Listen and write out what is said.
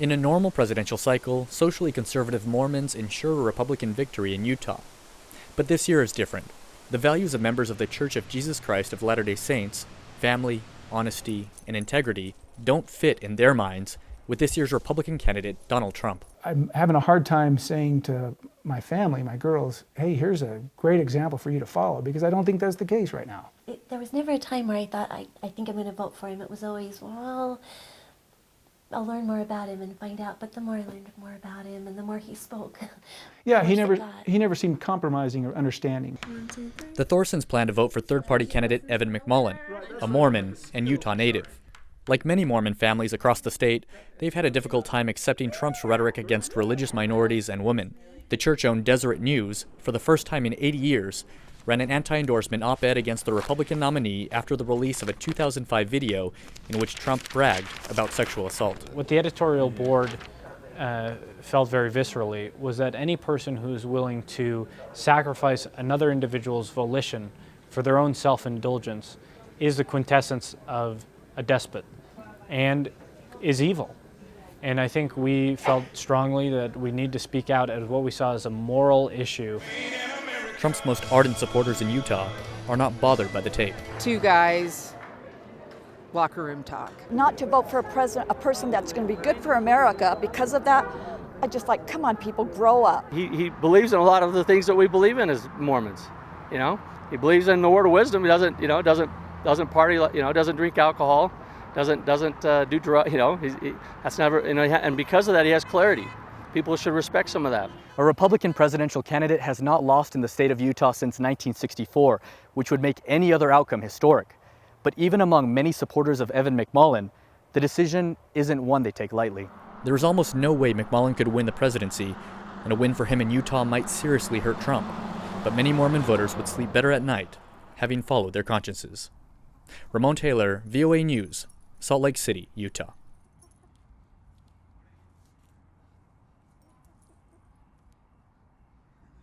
In a normal presidential cycle, socially conservative Mormons ensure a Republican victory in Utah. But this year is different. The values of members of the Church of Jesus Christ of Latter-day Saints, family, honesty, and integrity, don't fit in their minds with this year's Republican candidate, Donald Trump. I'm having a hard time saying to my family, my girls, hey, here's a great example for you to follow, because I don't think that's the case right now. There was never a time where I thought, I think I'm going to vote for him. It was always, well, I'll learn more about him and find out. But the more I learned more about him and the more he spoke. Yeah, he never seemed compromising or understanding. The Thorsons plan to vote for third-party candidate Evan McMullin, a Mormon and Utah native. Like many Mormon families across the state, they've had a difficult time accepting Trump's rhetoric against religious minorities and women. The church-owned DESERET News, for the first time in 80 years, ran an anti-endorsement op-ed against the Republican nominee after the release of a 2005 video in which Trump bragged about sexual assault. What the editorial board felt very viscerally was that any person who's willing to sacrifice another individual's volition for their own self-indulgence is the quintessence of a despot and is evil. And I think we felt strongly that we need to speak out as what we saw as a moral issue. Trump's most ardent supporters in Utah are not bothered by the tape. Two guys, locker room talk. Not to vote for a person that's going to be good for America because of that. I just like, come on, people, grow up. He believes in a lot of the things that we believe in as Mormons. You know, he believes in the word of wisdom. He doesn't party. Doesn't drink alcohol. Doesn't do drugs. That's never. And because of that, he has clarity. People should respect some of that. A Republican presidential candidate has not lost in the state of Utah since 1964, which would make any other outcome historic. But even among many supporters of Evan McMullin, the decision isn't one they take lightly. There is almost no way McMullin could win the presidency, and a win for him in Utah might seriously hurt Trump. But many Mormon voters would sleep better at night, having followed their consciences. Ramon, VOA News, Salt Lake City, Utah.